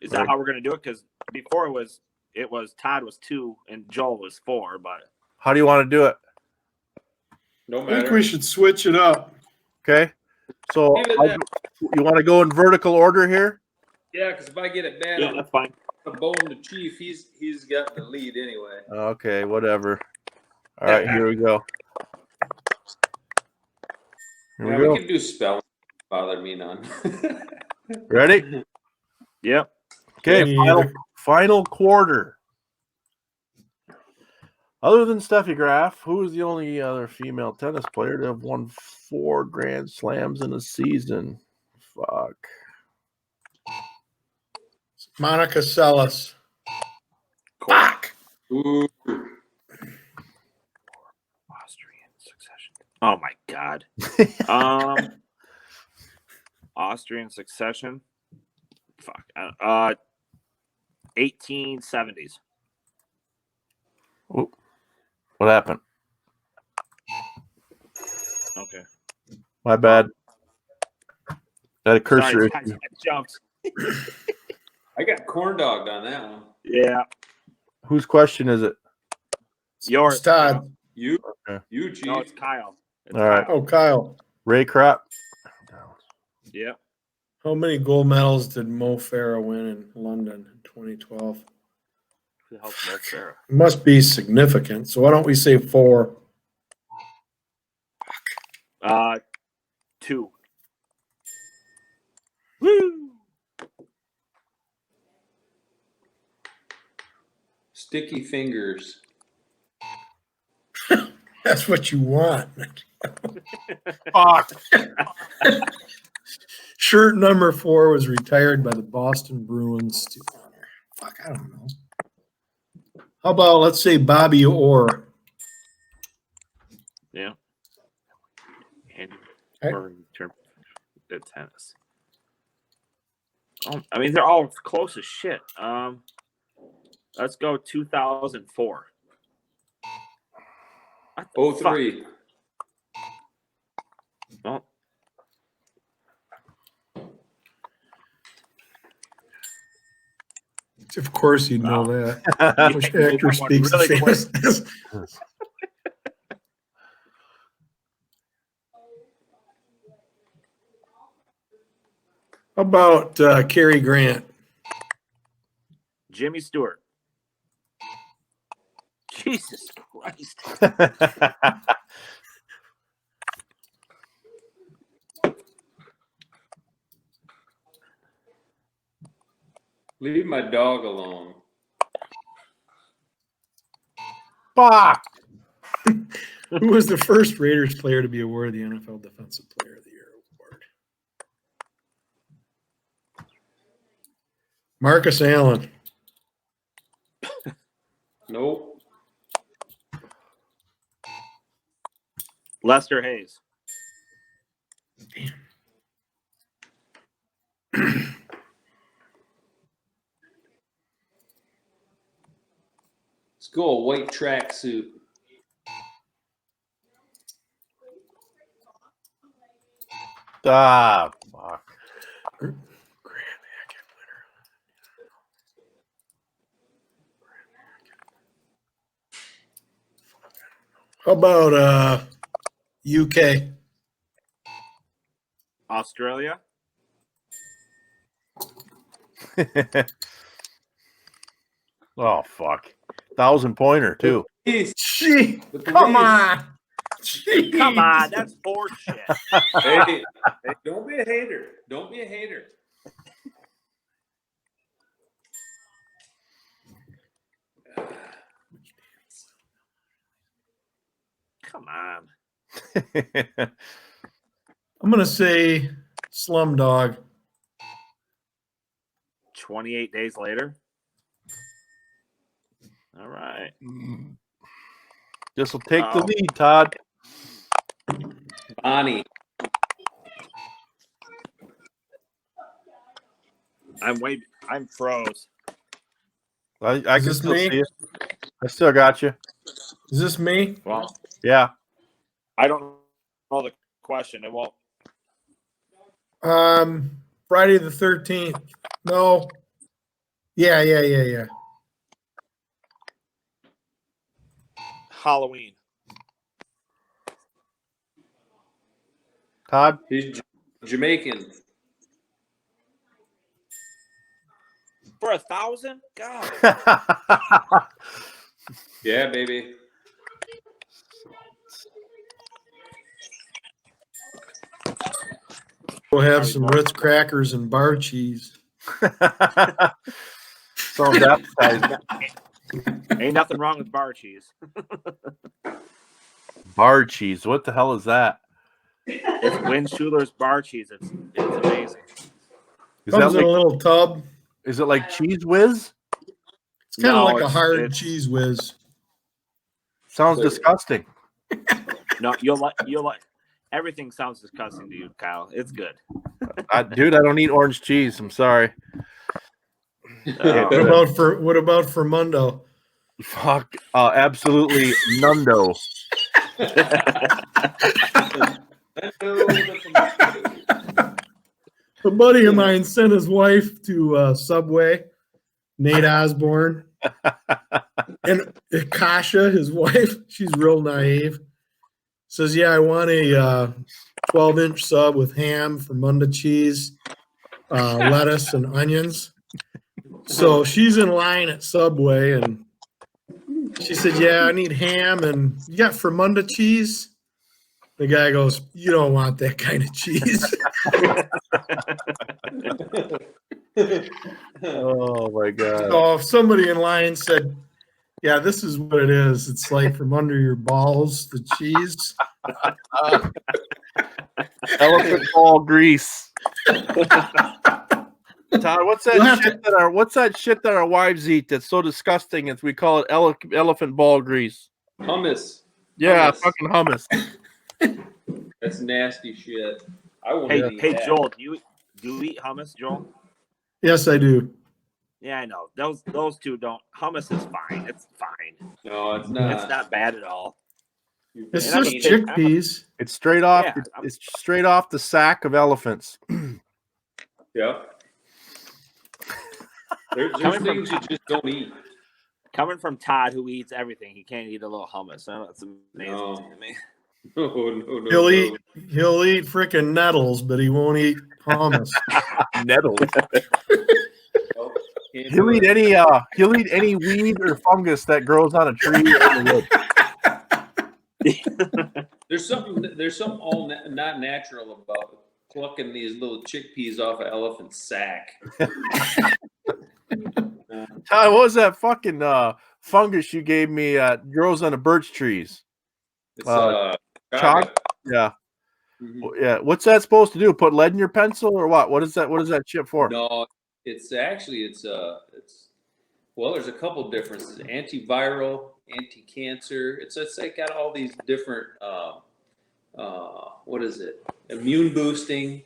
Speaker 4: Is that how we're going to do it? Because before it was Todd was 2 and Joel was 4, but
Speaker 1: How do you want to do it?
Speaker 6: No
Speaker 5: I
Speaker 6: matter.
Speaker 5: think we should switch it up.
Speaker 1: Okay. So you want to go in vertical order here?
Speaker 6: Yeah, because if I get it bad,
Speaker 4: yeah, that's fine.
Speaker 6: I'm bone the Chief. He's got the lead anyway.
Speaker 1: Okay, whatever. All right, here we go. Here
Speaker 6: Yeah,
Speaker 1: we go.
Speaker 6: we can do spelling. Bother me none.
Speaker 1: Ready?
Speaker 4: Yep.
Speaker 1: Okay,
Speaker 5: Me
Speaker 1: final,
Speaker 5: either.
Speaker 1: final quarter. Other than Steffi Graf, who is the only other female tennis player to have won 4 Grand Slams in a season? Fuck.
Speaker 5: Monica Seles. Fuck.
Speaker 6: Ooh.
Speaker 4: Austrian succession. Oh my god. Austrian succession. Fuck. 1870s.
Speaker 1: Oop. What happened?
Speaker 4: Okay.
Speaker 1: My bad. That a cursor
Speaker 4: Sorry,
Speaker 1: issue.
Speaker 4: guys, I jumped.
Speaker 6: I got corn dogged on that one.
Speaker 4: Yeah.
Speaker 1: Whose question is it?
Speaker 4: Yours.
Speaker 5: It's Todd.
Speaker 6: You,
Speaker 1: Okay.
Speaker 6: you, Chief.
Speaker 4: No, it's Kyle. It's
Speaker 1: All right.
Speaker 4: Kyle.
Speaker 5: Oh, Kyle.
Speaker 1: Ray Kropp.
Speaker 4: Yeah.
Speaker 5: How many gold medals did Mo Farah win in London in 2012?
Speaker 4: Who the hell's Mo Farah?
Speaker 5: It must be significant. So why don't we say 4?
Speaker 4: 2. Woo!
Speaker 6: Sticky fingers.
Speaker 5: That's what you want.
Speaker 1: Fuck.
Speaker 5: Shirt number 4 was retired by the Boston Bruins. Fuck, I don't know. How about, let's say, Bobby Orr?
Speaker 4: Yeah. And
Speaker 5: Okay.
Speaker 4: Morin turned to tennis. Oh, I mean, they're all close as shit. Let's go 2004. What the fuck?
Speaker 6: 03.
Speaker 4: Well,
Speaker 5: Of course you'd know that. Which
Speaker 4: Yeah,
Speaker 5: actor
Speaker 4: someone
Speaker 5: speaks
Speaker 4: really
Speaker 5: the
Speaker 4: quick.
Speaker 5: famous? How about Cary Grant?
Speaker 4: Jimmy Stewart. Jesus Christ.
Speaker 6: Leave my dog alone.
Speaker 1: Fuck.
Speaker 5: Who was the first Raiders player to be awarded the NFL Defensive Player of the Year award? Marcus Allen.
Speaker 6: Nope.
Speaker 4: Lester Hayes.
Speaker 6: Let's go a white tracksuit.
Speaker 1: Ah, fuck.
Speaker 5: How about UK?
Speaker 4: Australia.
Speaker 1: Oh, fuck. 1,000-pointer, too.
Speaker 6: Jeez.
Speaker 5: Gee,
Speaker 6: The
Speaker 5: come
Speaker 6: police.
Speaker 5: on. Jeez.
Speaker 4: Come on, that's bullshit.
Speaker 6: Hey, don't be a hater. Don't be a hater.
Speaker 4: Come on.
Speaker 5: I'm going to say Slumdog.
Speaker 4: 28 days later. All right.
Speaker 1: This will take the lead, Todd.
Speaker 6: Bonnie.
Speaker 4: I'm froze.
Speaker 1: I
Speaker 5: Is
Speaker 1: can
Speaker 5: this
Speaker 1: still
Speaker 5: me?
Speaker 1: see it. I still got you.
Speaker 5: Is this me?
Speaker 4: Well,
Speaker 1: Yeah.
Speaker 4: I don't know the question. It won't.
Speaker 5: Friday the 13th. No. Yeah.
Speaker 4: Halloween.
Speaker 1: Todd?
Speaker 6: He's Jamaican.
Speaker 4: For 1,000? God.
Speaker 6: Yeah, baby.
Speaker 5: We'll have
Speaker 4: Probably
Speaker 5: some
Speaker 4: more.
Speaker 5: Ritz crackers and bar cheese.
Speaker 1: Sounds appetizing.
Speaker 4: Ain't nothing wrong with bar cheese.
Speaker 1: Bar cheese. What the hell is that?
Speaker 4: It's Win Schuler's bar cheese. It's amazing.
Speaker 1: Is that
Speaker 5: Comes in a
Speaker 1: like,
Speaker 5: little tub.
Speaker 1: is it like Cheese Whiz?
Speaker 5: It's kind of
Speaker 4: No,
Speaker 5: like a
Speaker 4: it's-
Speaker 5: hard
Speaker 4: it's-
Speaker 5: cheese whiz.
Speaker 1: Sounds disgusting.
Speaker 4: No, you'll like. Everything sounds disgusting to you, Kyle. It's good.
Speaker 1: Dude, I don't eat orange cheese. I'm sorry.
Speaker 5: What about for Mundo?
Speaker 1: Fuck. Absolutely nundo.
Speaker 5: A buddy of mine sent his wife to Subway, Nate Osborne, and Kasha, his wife, she's real naive, says, "Yeah, I want a 12-inch sub with ham, Munda cheese, lettuce, and onions." So she's in line at Subway, and she said, "Yeah, I need ham, and you got Munda cheese?" The guy goes, "You don't want that kind of cheese."
Speaker 1: Oh my god.
Speaker 5: So if somebody in line said, "Yeah, this is what it is. It's like from under your balls, the cheese."
Speaker 1: Elephant ball grease. Todd, what's that shit that our wives eat that's so disgusting? We call it elephant ball grease.
Speaker 6: Hummus.
Speaker 1: Yeah,
Speaker 6: Hummus.
Speaker 1: fucking hummus.
Speaker 6: That's nasty shit. I won't
Speaker 4: Hey,
Speaker 6: eat
Speaker 4: hey,
Speaker 6: that.
Speaker 4: Joel, do you eat hummus, Joel?
Speaker 5: Yes, I do.
Speaker 4: Yeah, I know. Those two don't. Hummus is fine. It's fine.
Speaker 6: No, it's not.
Speaker 4: It's not bad at all.
Speaker 5: It's
Speaker 4: And
Speaker 5: just
Speaker 4: I'm a-
Speaker 5: chickpeas.
Speaker 1: It's straight off.
Speaker 4: Yeah,
Speaker 1: It's straight off the sack of elephants.
Speaker 6: Yeah. There's
Speaker 4: Coming from-
Speaker 6: things you just don't eat.
Speaker 4: Coming from Todd, who eats everything, he can't eat a little hummus. I know, it's amazing
Speaker 6: No.
Speaker 4: to me.
Speaker 6: No.
Speaker 5: He'll eat freaking nettles, but he won't eat hummus.
Speaker 1: Nettles.
Speaker 6: No, can't
Speaker 1: He'll
Speaker 6: do
Speaker 1: eat
Speaker 6: it.
Speaker 1: any weed or fungus that grows on a tree or in the wood.
Speaker 6: There's something all not natural about plucking these little chickpeas off an elephant's sack.
Speaker 1: Todd, what was that fucking fungus you gave me? Grows on the birch trees.
Speaker 6: It's
Speaker 1: Chaga?
Speaker 6: chaga.
Speaker 1: Yeah.
Speaker 6: Mhm.
Speaker 1: Yeah. What's that supposed to do? Put lead in your pencil or what? What is that? What is that shit for?
Speaker 6: No, it's well, there's a couple differences. Antiviral, anti-cancer. It's like got all these different what is it? Immune boosting.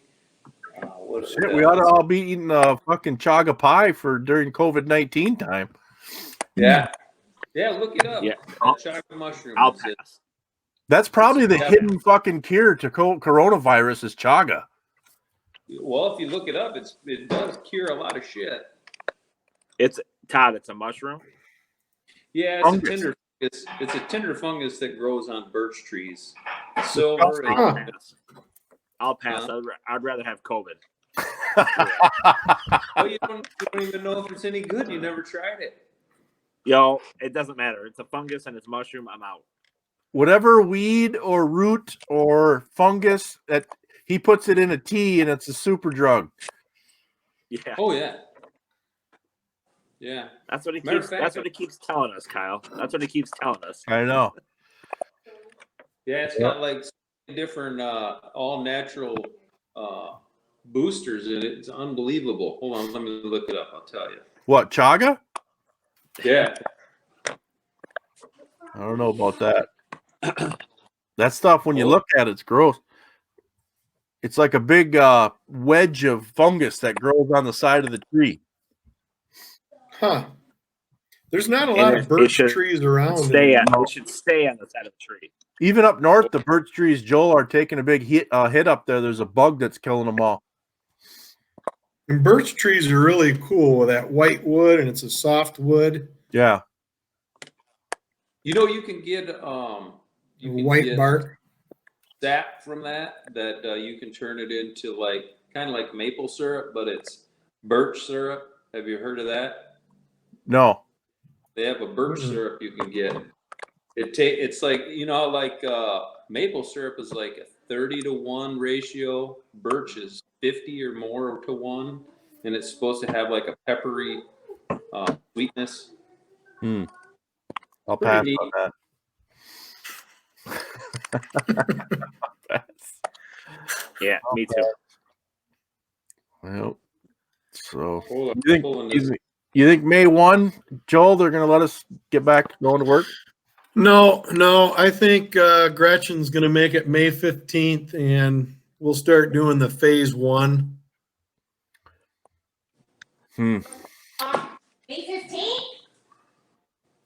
Speaker 1: Shit, we ought to all be eating fucking chaga pie during COVID-19 time.
Speaker 6: Yeah. Yeah, look it up.
Speaker 4: Yeah.
Speaker 6: Chaga mushroom.
Speaker 4: I'll
Speaker 6: is it.
Speaker 4: pass.
Speaker 1: That's probably the
Speaker 6: Yeah.
Speaker 1: hidden fucking cure to coronavirus is chaga.
Speaker 6: Well, if you look it up, it does cure a lot of shit.
Speaker 4: It's Todd. It's a mushroom.
Speaker 6: Yeah,
Speaker 1: Fungus.
Speaker 6: it's a tender fungus that grows on birch trees. Silver.
Speaker 4: I'll
Speaker 6: And,
Speaker 4: pass. I'll pass. I'd rather have COVID.
Speaker 6: oh, you don't even know if it's any good. You never tried it.
Speaker 4: Yo, it doesn't matter. It's a fungus and it's mushroom. I'm out.
Speaker 1: Whatever weed or root or fungus that he puts it in a tea and it's a super drug.
Speaker 4: Yeah,
Speaker 6: Oh yeah. Yeah.
Speaker 4: that's what he
Speaker 6: Matter of
Speaker 4: keeps.
Speaker 6: fact,
Speaker 4: That's what he keeps telling us, Kyle. That's what he keeps telling us.
Speaker 1: I know.
Speaker 6: Yeah, it's got like different all natural boosters in it. It's unbelievable. Hold on, let me look it up. I'll tell you.
Speaker 1: What, chaga?
Speaker 6: Yeah.
Speaker 1: I don't know about that. That stuff, when you look at it, it's gross. It's like a big wedge of fungus that grows on the side of the tree.
Speaker 5: Huh. There's not a lot of birch trees around.
Speaker 4: It should stay on the side of the tree.
Speaker 1: Even up north, the birch trees, Joel, are taking a big hit up there. There's a bug that's killing them all.
Speaker 5: And birch trees are really cool with that white wood, and it's a soft wood.
Speaker 1: Yeah.
Speaker 6: You know, you can get
Speaker 5: White
Speaker 6: get
Speaker 5: bark.
Speaker 6: sap from that you can turn it into like kind of like maple syrup, but it's birch syrup. Have you heard of that?
Speaker 1: No.
Speaker 6: They have a birch syrup you can get. It's like, you know, like maple syrup is like a 30-to-1 ratio. Birch is 50 or more to 1, and it's supposed to have like a peppery sweetness.
Speaker 1: I'll
Speaker 6: Pretty
Speaker 1: pass
Speaker 6: neat.
Speaker 1: on that.
Speaker 4: Yeah, me too.
Speaker 1: Well, so
Speaker 6: Hold on,
Speaker 1: you think
Speaker 6: pulling this.
Speaker 1: you think May 1, Joel, they're going to let us get back going to work?
Speaker 5: No, I think Gretchen's going to make it May 15th, and we'll start doing the phase 1.
Speaker 7: May 15th?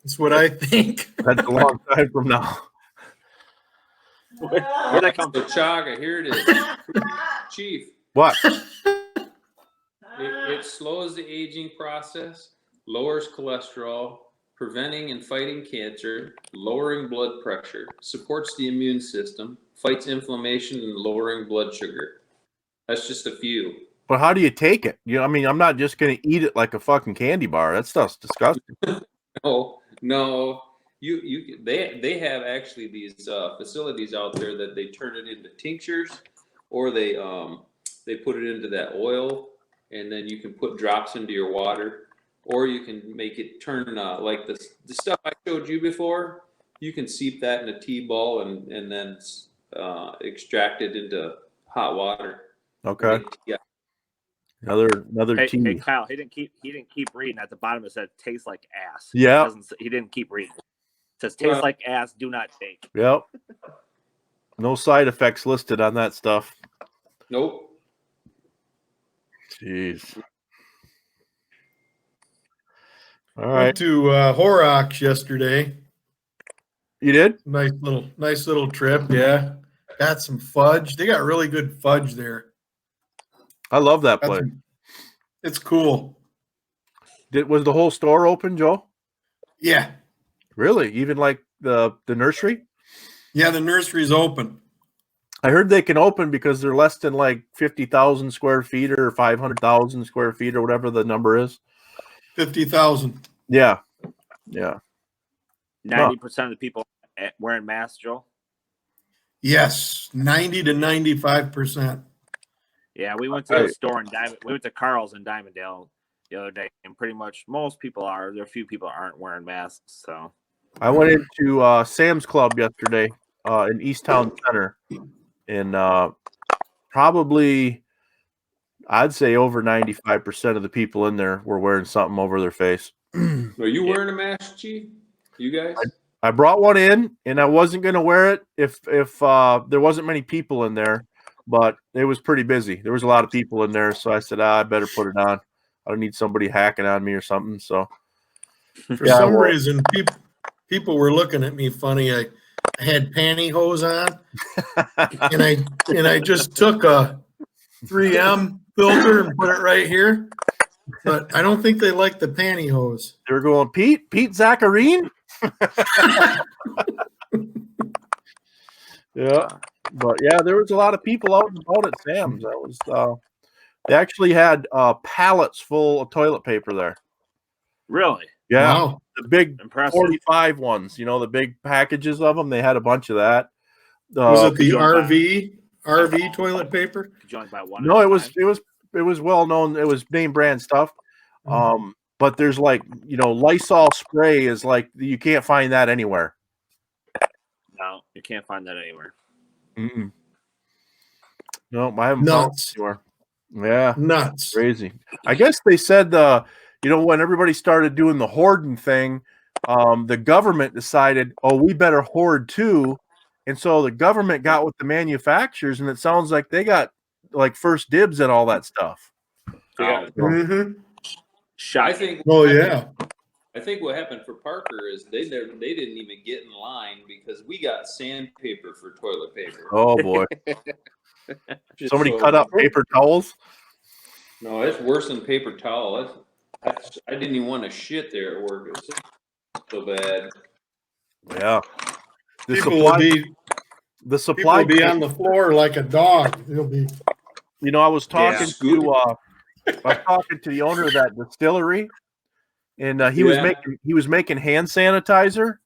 Speaker 5: That's what I think.
Speaker 1: That's a long time from now.
Speaker 4: Where'd that come
Speaker 6: So
Speaker 4: from?
Speaker 6: Chaga, here it is. Chief,
Speaker 1: What?
Speaker 6: it slows the aging process, lowers cholesterol, preventing and fighting cancer, lowering blood pressure, supports the immune system, fights inflammation, and lowering blood sugar. That's just a few.
Speaker 1: But how do you take it? I mean, I'm not just going to eat it like a fucking candy bar. That stuff's disgusting.
Speaker 6: No. They have actually these facilities out there that they turn it into tinctures, or they put it into that oil, and then you can put drops into your water, or you can make it turn like the stuff I showed you before. You can seep that in a tea ball and then extract it into hot water.
Speaker 1: Okay.
Speaker 6: Yeah.
Speaker 1: Another
Speaker 4: Hey,
Speaker 1: tea.
Speaker 4: hey, Kyle, he didn't keep reading. At the bottom it said tastes like ass.
Speaker 1: Yeah.
Speaker 4: He didn't keep reading. It says tastes like ass, do not take.
Speaker 1: Yep. No side effects listed on that stuff.
Speaker 6: Nope.
Speaker 1: Jeez. All
Speaker 5: Went
Speaker 1: right.
Speaker 5: to Horrocks yesterday.
Speaker 1: You did?
Speaker 5: Nice little trip. Yeah, got some fudge. They got really good fudge there.
Speaker 1: I love that place.
Speaker 5: It's cool.
Speaker 1: Was the whole store open, Joe?
Speaker 5: Yeah,
Speaker 1: Really? Even like the nursery?
Speaker 5: yeah. The nursery's open.
Speaker 1: I heard they can open because they're less than like 50,000 square feet or 500,000 square feet or whatever the number is.
Speaker 5: 50,000.
Speaker 1: Yeah.
Speaker 4: 90% of the people wearing masks, Joel.
Speaker 5: Yes, 90 to 95%.
Speaker 4: Yeah, we went to the store in Diamond. We went to Carl's in Diamondale the other day, and pretty much most people are. There are a few people that aren't wearing masks. So
Speaker 1: I went into Sam's Club yesterday in East Town Center, and probably I'd say over 95% of the people in there were wearing something over their face.
Speaker 6: Are you wearing a mask, Chief? You guys?
Speaker 1: I brought one in, and I wasn't going to wear it if there wasn't many people in there, but it was pretty busy. There was a lot of people in there, so I said, I better put it on. I don't need somebody hacking on me or something. So
Speaker 5: For some reason, people were looking at me funny. I had pantyhose on, and I just took a 3M filter and put it right here. But I don't think they like the pantyhose.
Speaker 1: they were going, Pete Zacharine? Yeah. But yeah, there was a lot of people out and about at Sam's. That was they actually had pallets full of toilet paper there.
Speaker 4: really,
Speaker 1: Yeah.
Speaker 5: Wow.
Speaker 1: The big
Speaker 4: impressive.
Speaker 1: 45 ones, the big packages of them. They had a bunch of that.
Speaker 5: Was it the
Speaker 4: you want
Speaker 5: RV toilet paper?
Speaker 4: Could you only buy one?
Speaker 1: No,
Speaker 4: at a
Speaker 1: it was well known. It was name brand stuff. But there's like, Lysol spray is like, you can't find that anywhere.
Speaker 4: No, you can't find that anywhere.
Speaker 1: Mm-mm. No, I haven't found it anywhere. Yeah.
Speaker 5: Nuts.
Speaker 1: Crazy. I guess they said, when everybody started doing the hoarding thing, the government decided, we better hoard too. And so the government got with the manufacturers, and it sounds like they got like first dibs at all that stuff.
Speaker 6: Yeah.
Speaker 5: Mm-hmm.
Speaker 6: I think.
Speaker 5: Oh, yeah.
Speaker 6: I think what happened for Parker is they didn't even get in line because we got sandpaper for toilet paper.
Speaker 1: Oh boy! Somebody
Speaker 6: So-
Speaker 1: cut up paper towels.
Speaker 6: No, it's worse than paper towel. I didn't even want to shit there at work. It was so bad.
Speaker 1: Yeah. The
Speaker 5: People will
Speaker 1: supply
Speaker 5: be on the floor like a dog. They'll be.
Speaker 1: I was talking
Speaker 6: Yeah.
Speaker 1: to the owner of that distillery, and he was making hand sanitizer,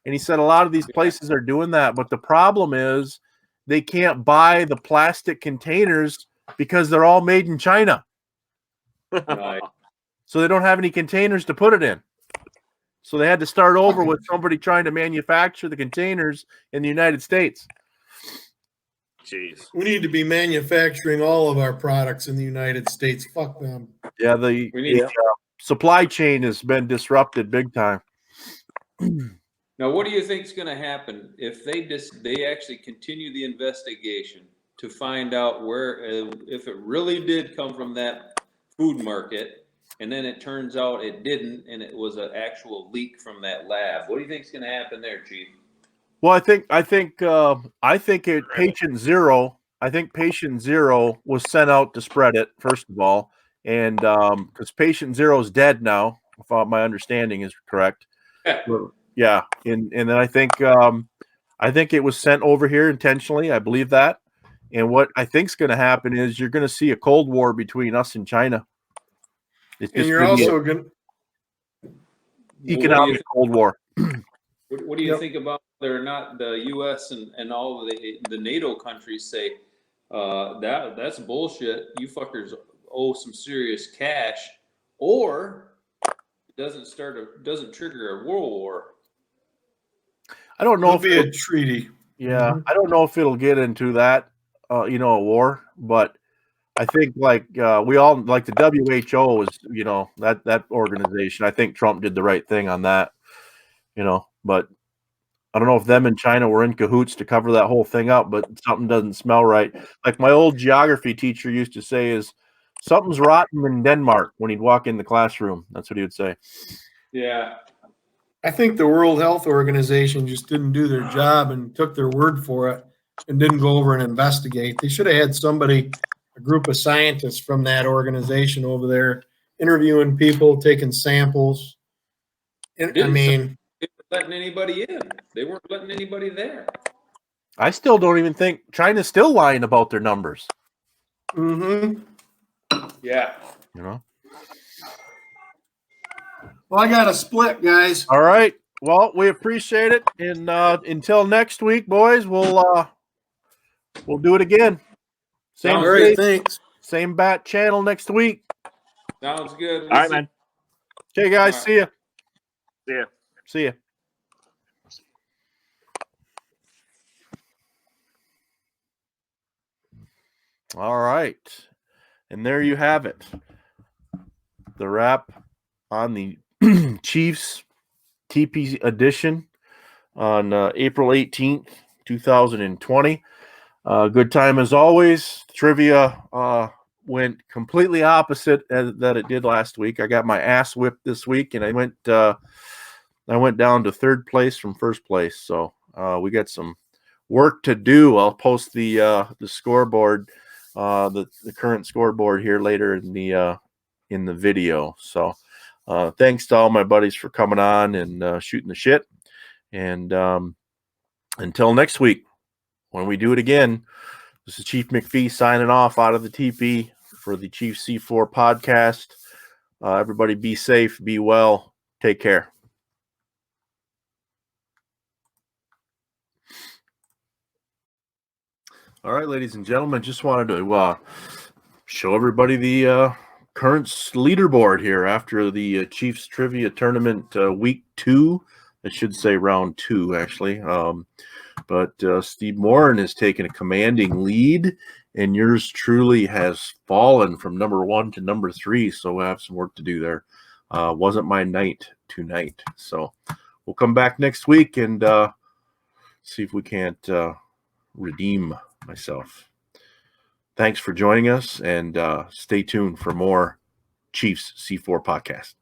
Speaker 1: and he said a lot of these places are doing that, but the problem is they can't buy the plastic containers because they're all made in China.
Speaker 6: Right.
Speaker 1: So they don't have any containers to put it in. So they had to start over with somebody trying to manufacture the containers in the United States.
Speaker 4: Jeez.
Speaker 5: We need to be manufacturing all of our products in the United States. Fuck them.
Speaker 1: Yeah, the
Speaker 6: We need
Speaker 1: supply chain has been disrupted big time.
Speaker 6: Now, what do you think is going to happen if they actually continue the investigation to find out where, if it really did come from that food market, and then it turns out it didn't, and it was an actual leak from that lab? What do you think is going to happen there, Chief?
Speaker 1: Well, I think patient zero. I think patient zero was sent out to spread it first of all, and because patient zero is dead now, if my understanding is correct. Yeah, and then I think it was sent over here intentionally. I believe that. And what I think is going to happen is you're going to see a Cold War between us and China. It's
Speaker 5: And
Speaker 1: just
Speaker 5: you're
Speaker 1: gonna be
Speaker 5: also going
Speaker 1: economic Cold War.
Speaker 6: What do you think about whether or not the U.S. and all of the NATO countries say that's bullshit? You fuckers owe some serious cash, or it doesn't trigger a world war.
Speaker 1: I don't know
Speaker 5: It'll be a treaty.
Speaker 1: Yeah, I don't know if it'll get into that, a war, but I think like we all like the WHO is, that organization. I think Trump did the right thing on that, but I don't know if them and China were in cahoots to cover that whole thing up, but something doesn't smell right. Like my old geography teacher used to say is something's rotten in Denmark when he'd walk in the classroom. That's what he would say.
Speaker 6: Yeah.
Speaker 5: I think the World Health Organization just didn't do their job and took their word for it and didn't go over and investigate. They should have had somebody, a group of scientists from that organization over there interviewing people, taking samples. And, I mean,
Speaker 6: they weren't letting anybody in. They weren't letting anybody there.
Speaker 1: I still don't even think China's still lying about their numbers.
Speaker 6: Yeah.
Speaker 5: Well, I got a split, guys.
Speaker 1: All right. Well, we appreciate it, and until next week, boys, we'll do it again. Same
Speaker 5: All right, thanks.
Speaker 1: Same bat channel next week.
Speaker 6: Sounds good.
Speaker 4: All right, man.
Speaker 1: Okay, guys.
Speaker 6: All right.
Speaker 1: See ya.
Speaker 4: See ya.
Speaker 1: See ya. All right. And there you have it. The wrap on the Chiefs TeePee edition on April 18th, 2020. Good time as always. Trivia went completely opposite that it did last week. I got my ass whipped this week, and I went down to third place from first place. So we got some work to do. I'll post the scoreboard, the current scoreboard here later in the video. So thanks to all my buddies for coming on and shooting the shit. And until next week, when we do it again, this is Chief McPhee signing off out of the TeePee for the Chief C4 podcast. Everybody be safe, be well, take care. All right, ladies and gentlemen, just wanted to show everybody the current leaderboard here after the Chiefs Trivia Tournament week 2. I should say round 2, actually. But Steve Morin has taken a commanding lead, and yours truly has fallen from number 1 to number 3. So we'll have some work to do there. Wasn't my night tonight. So we'll come back next week and see if we can't redeem myself. Thanks for joining us, and stay tuned for more Chiefs C4 podcast.